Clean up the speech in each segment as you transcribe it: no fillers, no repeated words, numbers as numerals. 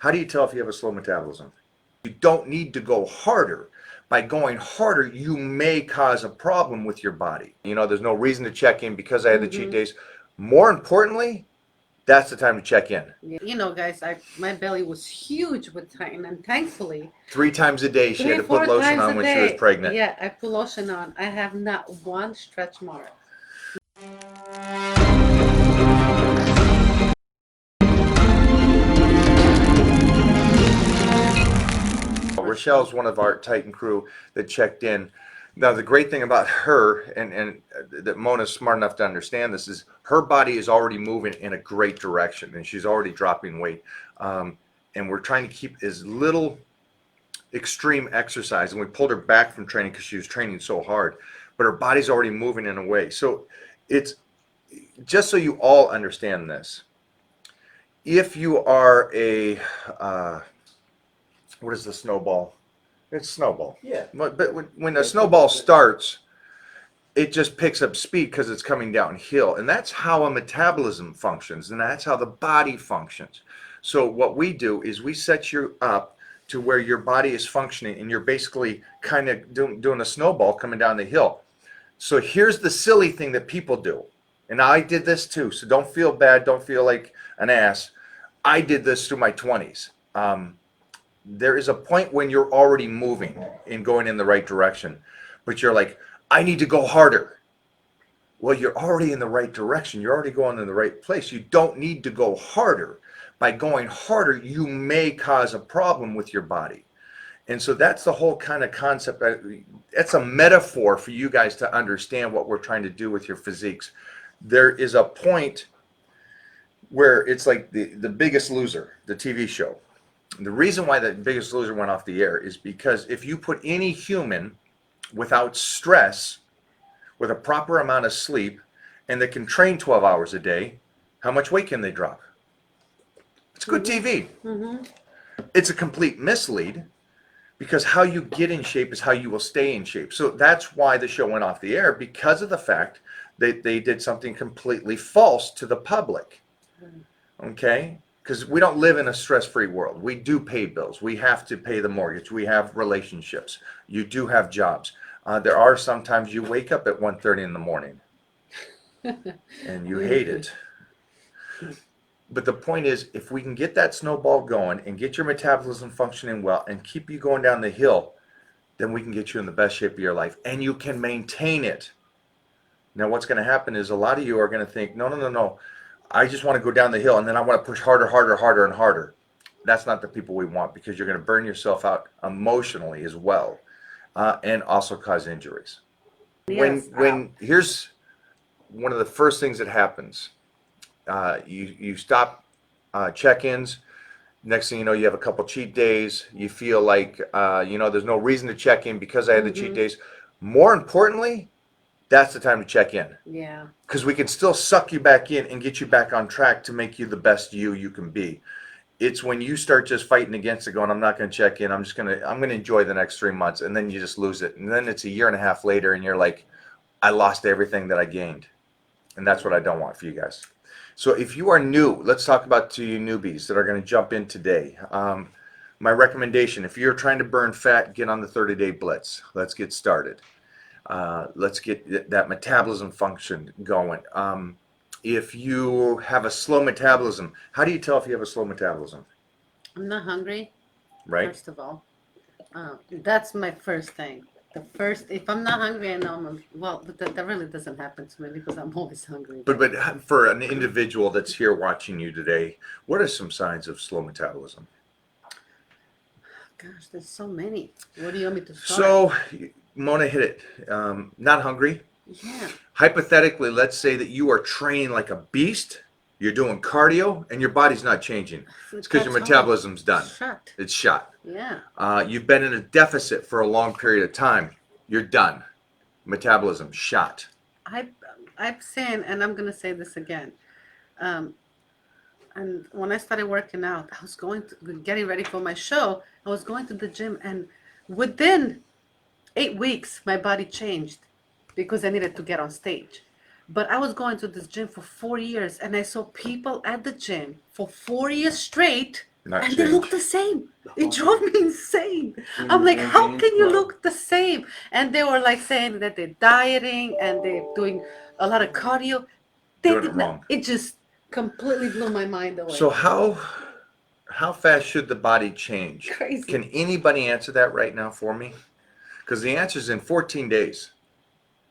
How do you tell if you have a slow metabolism? You don't need to go harder. By going harder, you may cause a problem with your body. There's no reason to check in because I had the cheat days. More importantly, that's the time to check in. Yeah, guys, my belly was huge with time, and thankfully, 3 times a day she had to put four lotion times on a when she was day. pregnant. Yeah, I put lotion on. I have not one stretch mark. Rochelle's one of our Titan crew that checked in. Now, the great thing about her, and that Mona's smart enough to understand this, is her body is already moving in a great direction, and she's already dropping weight. And we're trying to keep as little extreme exercise, and we pulled her back from training because she was training so hard, but her body's already moving in a way. So it's just so you all understand this. If you are a what is the snowball? It's snowball. Yeah. But when a snowball starts, it just picks up speed because it's coming downhill. And that's how a metabolism functions, and that's how the body functions. So what we do is we set you up to where your body is functioning, and you're basically kind of doing a snowball coming down the hill. So here's the silly thing that people do. And I did this too, so don't feel bad, don't feel like an ass. I did this through my 20s. There is a point when you're already moving and going in the right direction, but you're like, I need to go harder. Well, you're already in the right direction. You're already going in the right place. You don't need to go harder. By going harder, you may cause a problem with your body. And so that's the whole kind of concept. It's a metaphor for you guys to understand what we're trying to do with your physiques. There is a point where it's like the Biggest Loser, the TV show. The reason why the Biggest Loser went off the air is because if you put any human without stress, with a proper amount of sleep, and they can train 12 hours a day, how much weight can they drop? It's good TV. It's a complete mislead, because how you get in shape is how you will stay in shape. So that's why the show went off the air, because of the fact that they did something completely false to the public. Okay? Because we don't live in a stress-free world. We do pay bills. We have to pay the mortgage. We have relationships. You do have jobs. There are sometimes you wake up at 1:30 in the morning and you hate it. But the point is, if we can get that snowball going and get your metabolism functioning well and keep you going down the hill, then we can get you in the best shape of your life, and you can maintain it. Now, what's going to happen is a lot of you are going to think, no. I just want to go down the hill, and then I want to push harder, and harder. That's not the people we want, because you're going to burn yourself out emotionally as well, and also cause injuries. Yes. When here's one of the first things that happens. You stop check-ins. Next thing you know, you have a couple cheat days. You feel like there's no reason to check in because I had the cheat days. More importantly, that's the time to check in. Yeah. Because we can still suck you back in and get you back on track to make you the best you can be. It's when you start just fighting against it, going, I'm not going to check in. I'm going to enjoy the next 3 months, and then you just lose it. And then it's a year and a half later, and you're like, I lost everything that I gained. And that's what I don't want for you guys. So if you are new, let's talk about to you newbies that are going to jump in today. My recommendation, if you're trying to burn fat, get on the 30-day blitz. Let's get started. Let's get that metabolism function going. If you have a slow metabolism, how do you tell if you have a slow metabolism? I'm not hungry. Right? First of all, that's my first thing. If I'm not hungry, I know that really doesn't happen to me because I'm always hungry. But for an individual that's here watching you today, what are some signs of slow metabolism? Gosh, there's so many. Where do you want me to start? So, Mona hit it. Not hungry. Yeah. Hypothetically, let's say that you are training like a beast, you're doing cardio, and your body's not changing. It's because your metabolism's done. Shut. It's shot. Yeah. You've been in a deficit for a long period of time. You're done. Metabolism shot. I've seen, and I'm gonna say this again. And when I started working out, I was getting ready for my show. I was going to the gym, and within 8 weeks, my body changed because I needed to get on stage. But I was going to this gym for 4 years, and I saw people at the gym for 4 years straight Not And they look change. the same. It drove me insane. I'm like, how can you look the same? And they were like saying that they're dieting and they're doing a lot of cardio. They Doing it did not. wrong. It just completely blew my mind away. So how fast should the body change? Crazy. Can anybody answer that right now for me? Because the answer is in 14 days.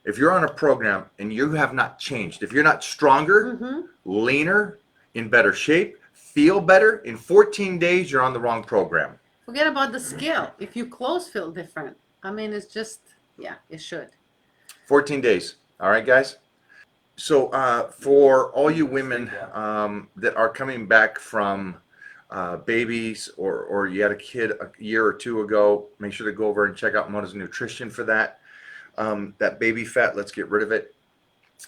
If you're on a program and you have not changed, if you're not stronger, Mm-hmm. leaner, in better shape, feel better, in 14 days you're on the wrong program. Forget about the scale. If your clothes feel different, I mean, it's just, yeah, it should. 14 days. All right, guys? So for all you women that are coming back from babies or you had a kid a year or two ago, make sure to go over and check out Mona's Nutrition for that. That baby fat, let's get rid of it.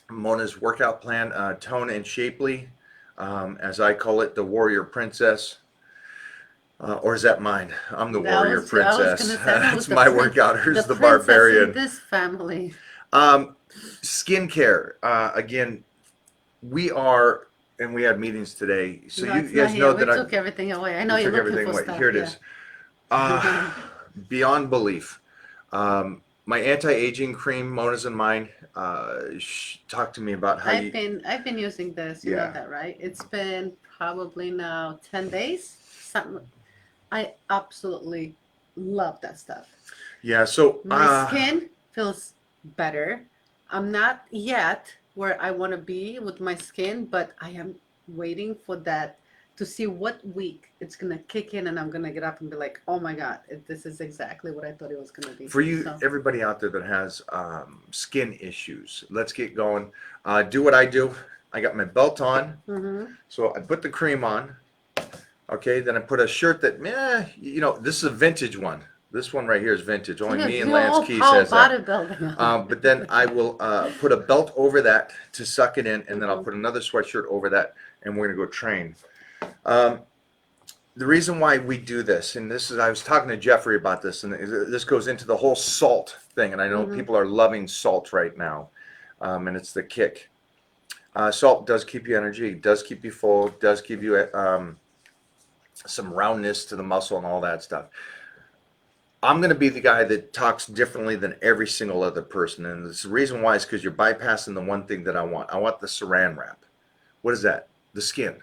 Mona's workout plan, Tone and Shapely, as I call it, the Warrior Princess. Or is that mine? I'm the Warrior I was Princess. gonna say that was That's my workout. Here's the Barbarian. In this family. Skincare. Again, we are, and we had meetings today, so No, you it's guys not know here. that We took everything away. I know we you're took looking everything for away. stuff. Here it is. Beyond belief. My anti-aging cream, Mona's and mine. Talk to me about how I've been using this. You Yeah. know that, right? It's been probably now 10 days. Something. I absolutely love that stuff. Yeah. So My skin feels better. I'm not yet where I want to be with my skin, but I am waiting for that to see what week it's gonna kick in, and I'm gonna get up and be like, "Oh my God, this is exactly what I thought it was gonna be." for you, So, everybody out there that has skin issues, let's get going. Do what I do. I got my belt on, mm-hmm. so I put the cream on. Okay, then I put a shirt that, this is a vintage one. This one right here is vintage. Only me and Lance Keys has that. Bodybuilding. But then I will put a belt over that to suck it in, and then I'll Mhm. put another sweatshirt over that, and we're gonna go train. Um, the reason why we do this, and this is, I was talking to Jeffrey about this, and this goes into the whole salt thing, and I know Mhm. people are loving salt right now, and it's the kick. Salt does keep you energy, does keep you full, does give you some roundness to the muscle and all that stuff. I'm going to be the guy that talks differently than every single other person. And the reason why is because you're bypassing the one thing that I want. I want the saran wrap. What is that? The skin.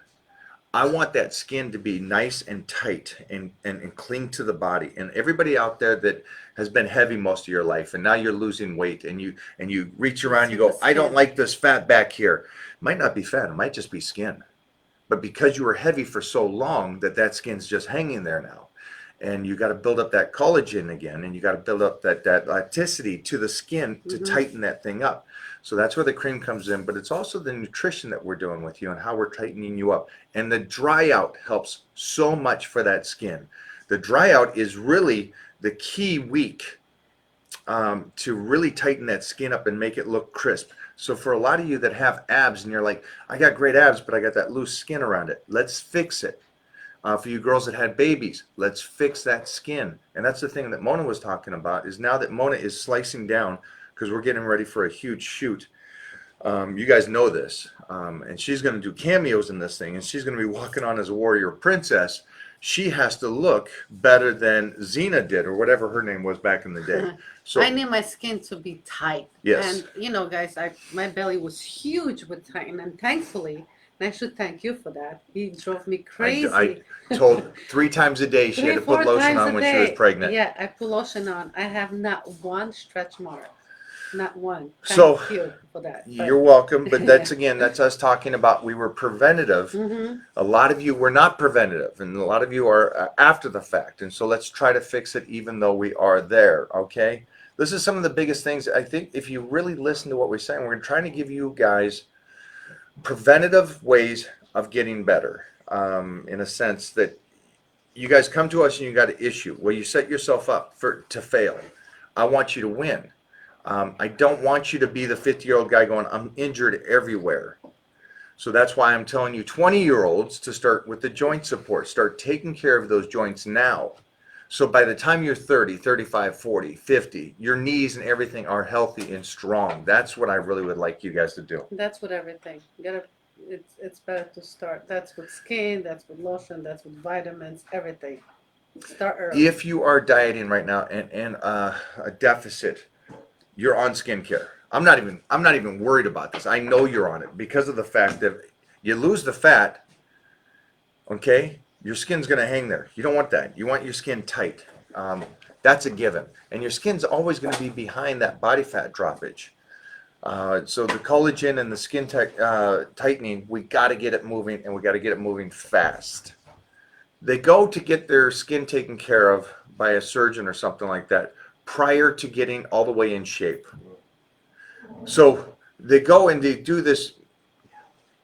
I want that skin to be nice and tight and cling to the body. And everybody out there that has been heavy most of your life and now you're losing weight and you reach around, you go, I don't like this fat back here. It might not be fat, it might just be skin. But because you were heavy for so long that skin's just hanging there now. And you got to build up that collagen again, and you got to build up that elasticity to the skin to tighten that thing up. So that's where the cream comes in, but it's also the nutrition that we're doing with you and how we're tightening you up. And the dry out helps so much for that skin. The dry out is really the key week to really tighten that skin up and make it look crisp. So for a lot of you that have abs and you're like, I got great abs, but I got that loose skin around it. Let's fix it. For you girls that had babies, let's fix that skin. And that's the thing that Mona was talking about, is now that Mona is slicing down, because we're getting ready for a huge shoot. You guys know this. And she's going to do cameos in this thing, and she's going to be walking on as a warrior princess. She has to look better than Xena did, or whatever her name was back in the day. So I need my skin to be tight. Yes. And guys, my belly was huge with time, and thankfully, and I should thank you for that. He drove me crazy. I told 3 times a day she had to put lotion on when she was pregnant. Yeah, I put lotion on. I have not one stretch mark. Not one. So, Thank you for that. You're welcome, but that's us talking about we were preventative. Mm-hmm. A lot of you were not preventative, and a lot of you are after the fact. And so let's try to fix it even though we are there, okay? This is some of the biggest things. I think if you really listen to what we're saying, we're trying to give you guys preventative ways of getting better, in a sense that you guys come to us and you got an issue. Well, you set yourself up to fail. I want you to win. I don't want you to be the 50-year-old guy going, I'm injured everywhere. So that's why I'm telling you 20-year-olds to start with the joint support. Start taking care of those joints now. So by the time you're 30, 35, 40, 50, your knees and everything are healthy and strong. That's what I really would like you guys to do. That's what everything. You gotta it's better to start. That's with skin, that's with lotion, that's with vitamins, everything. Start early. If you are dieting right now and a deficit, you're on skincare. I'm not even worried about this. I know you're on it because of the fact that you lose the fat, okay? Your skin's going to hang there. You don't want that. You want your skin tight. That's a given. And your skin's always going to be behind that body fat droppage. So the collagen and the skin tightening, we got to get it moving, and we got to get it moving fast. They go to get their skin taken care of by a surgeon or something like that prior to getting all the way in shape. So they go and they do this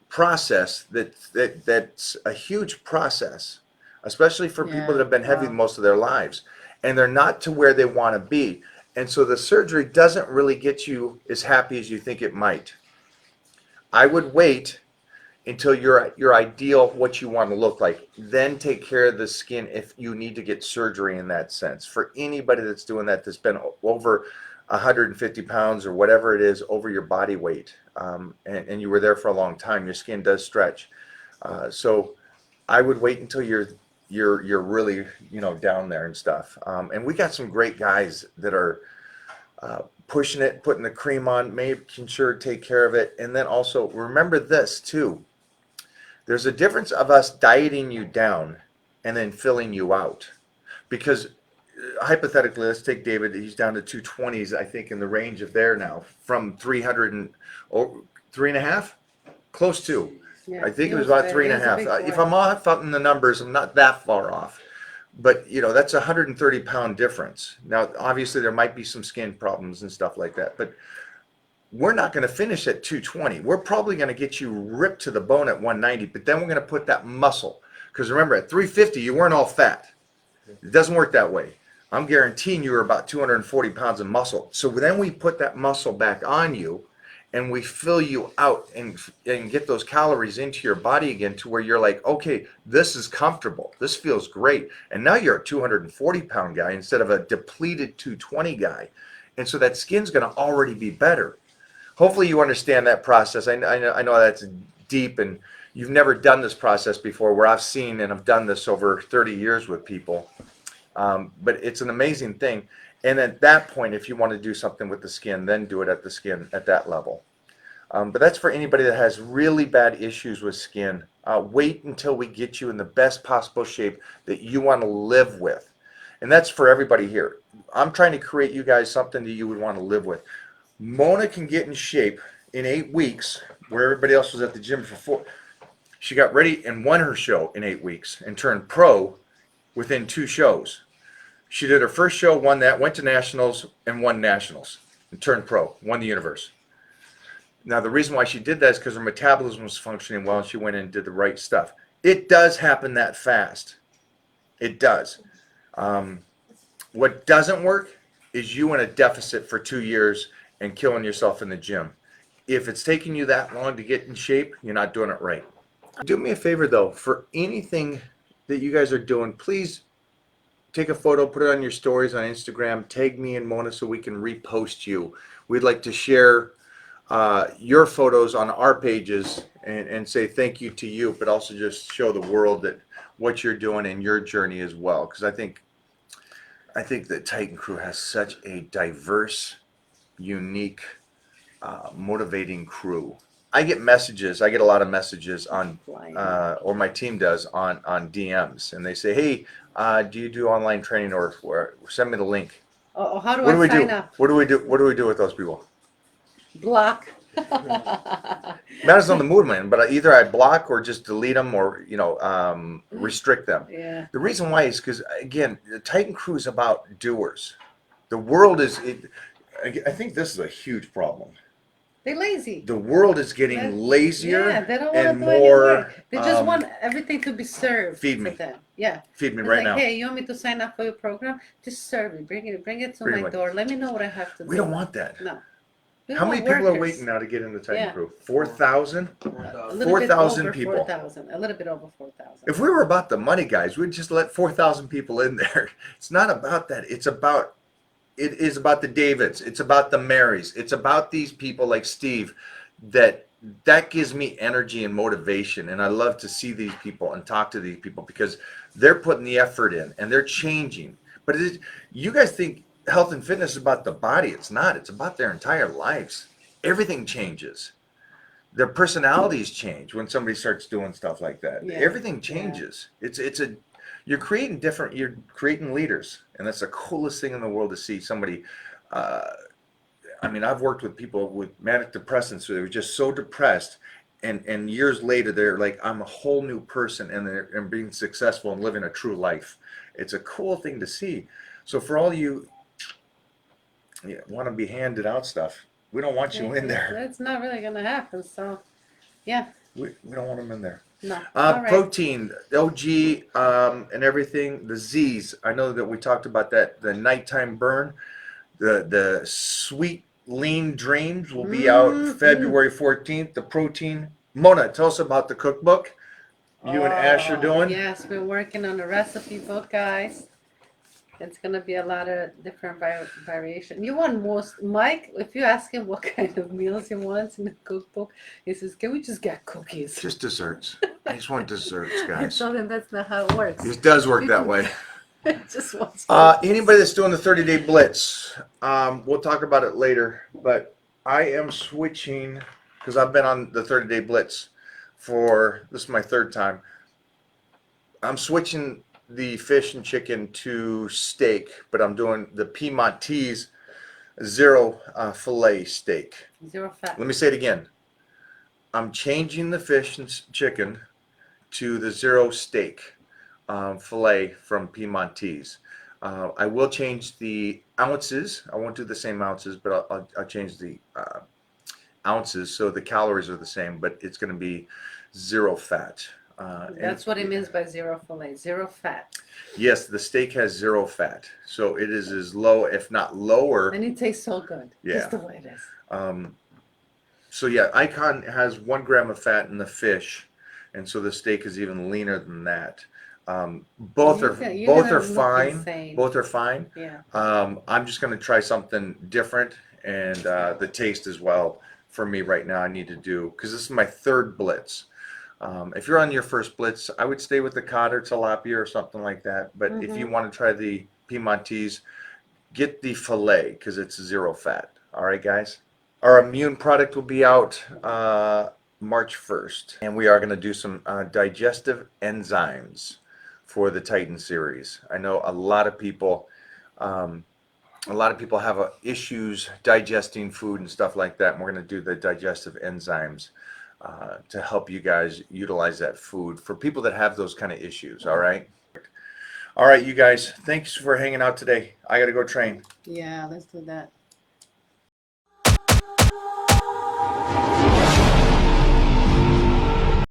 process that's a huge process, especially for people that have been heavy most of their lives, and they're not to where they want to be. And so the surgery doesn't really get you as happy as you think it might. I would wait until you're at your ideal, what you want to look like. Then take care of the skin if you need to get surgery in that sense. For anybody that's doing that, that's been over 150 pounds or whatever it is over your body weight, and you were there for a long time, your skin does stretch. So I would wait until you're really, you know, down there and stuff. And we got some great guys that are pushing it, putting the cream on, making sure to take care of it. And then also remember this too. There's a difference of us dieting you down and then filling you out. Because hypothetically, let's take David, he's down to 220s, I think, in the range of there now, from 300 and 3.5, close to. Yeah, I think he it was was about big. three and a He was a half. big If boy. I'm off in the numbers, I'm not that far off. But, you know, that's a 130-pound difference. Now, obviously, there might be some skin problems and stuff like that. But we're not going to finish at 220. We're probably going to get you ripped to the bone at 190. But then we're going to put that muscle. Because remember, at 350, you weren't all fat. It doesn't work that way. I'm guaranteeing you were about 240 pounds of muscle. So then we put that muscle back on you, and we fill you out and get those calories into your body again to where you're like, okay, this is comfortable. This feels great. And now you're a 240-pound guy instead of a depleted 220 guy. And so that skin's going to already be better. Hopefully you understand that process. I know that's deep, and you've never done this process before, where I've seen and I've done this over 30 years with people. But it's an amazing thing. And at that point, if you want to do something with the skin, then do it at the skin at that level. But that's for anybody that has really bad issues with skin. Wait until we get you in the best possible shape that you want to live with. And that's for everybody here. I'm trying to create you guys something that you would want to live with. Mona can get in shape in 8 weeks, where everybody else was at the gym for 4. She got ready and won her show in 8 weeks and turned pro within 2 shows. She did her first show, won that, went to nationals, and won nationals, and turned pro, won the universe. Now, the reason why she did that is because her metabolism was functioning well, and she went in and did the right stuff. It does happen that fast. It does. What doesn't work is you in a deficit for 2 years and killing yourself in the gym. If it's taking you that long to get in shape, you're not doing it right. Do me a favor, though. For anything that you guys are doing, please take a photo, put it on your stories on Instagram, tag me and Mona so we can repost you. We'd like to share your photos on our pages and say thank you to you, but also just show the world that what you're doing in your journey as well. Because I think the Titan Crew has such a diverse, unique, motivating crew. I get a lot of messages on, or my team does on DMs, and they say, hey, do you do online training, or send me the link. Oh, how do What do I we sign do? up? What do we do? What do we do with those people? Block. Matters on the movement, but either I block or just delete them, or restrict them. Yeah. The reason why is because, again, the Titan Crew is about doers. The world is. I think this is a huge problem. They're lazy. The world is getting lazier Yeah, they don't want to and do any more. work. They just want everything to be served Feed to me. them. Yeah. Feed me It's right like, now. hey, you want me to sign up for your program? Just serve me. Bring it to Pretty my much. door. Let me know what I have to do. We don't want that. No. We How want many people are workers. waiting now to get in the Titan Yeah. Crew? 4,000? A little bit 4,000 over people. 4,000. A little bit over 4,000. If we were about the money, guys, we'd just let 4,000 people in there. It's not about that. It is about the Davids. It's about the Marys. It's about these people like Steve that that gives me energy and motivation, and I love to see these people and talk to these people because they're putting the effort in and they're changing. But you guys think health and fitness is about the body? It's not. It's about their entire lives. Everything changes. Their personalities change when somebody starts doing stuff like that. Yeah, Everything yeah. changes. You're creating different. You're creating leaders, and that's the coolest thing in the world to see somebody. Uh, I mean, I've worked with people with manic depressants who they were just so depressed, and years later they're like, I'm a whole new person, and they're being successful and living a true life. It's a cool thing to see. So for all you, want to be handed out stuff, we don't want you in there. It's not really gonna happen. So, yeah, We don't want them in there. no. All right. Protein, OG, and everything. The Z's. I know that we talked about that. The nighttime burn. The sweet lean dreams will be out February 14th. The protein. Mona, tell us about the cookbook you and Ash are doing. Yes, we're working on the recipe book, guys. It's gonna be a lot of different variation. You want most, Mike? If you ask him what kind of meals he wants in the cookbook, he says, "Can we just get cookies?" Just desserts. I just want desserts, I guys. told him that's not how it works. It does work that way. Just wants. Anybody that's doing the 30-day blitz, we'll talk about it later. But I am switching because I've been on the 30-day blitz this is my third time. I'm switching the fish and chicken to steak, but I'm doing the Piedmontese zero fillet steak. Zero fat. Let me say it again. I'm changing the fish and chicken to the zero steak fillet from Piedmontese. I will change the ounces. I won't do the same ounces, but I'll change the ounces so the calories are the same, but it's going to be zero fat. That's what it means by zero fillet. Zero fat. Yes, the steak has zero fat, so it is as low, if not lower. And it tastes so good. Yeah. Just the way it is. So yeah, Icon has 1 gram of fat in the fish, and so the steak is even leaner than that. Both are fine. Both are fine. Yeah. I'm just going to try something different, and the taste as well for me right now. I need to do because this is my third blitz. If you're on your first blitz, I would stay with the cod or tilapia or something like that. But if you want to try the Piedmontese, get the filet because it's zero fat. All right, guys. Our immune product will be out March 1st, and we are going to do some digestive enzymes for the Titan series. I know a lot of people have issues digesting food and stuff like that, and we're going to do the digestive enzymes to help you guys utilize that food for people that have those kind of issues. All right, you guys, thanks for hanging out today. I got to go train. Yeah, let's do that.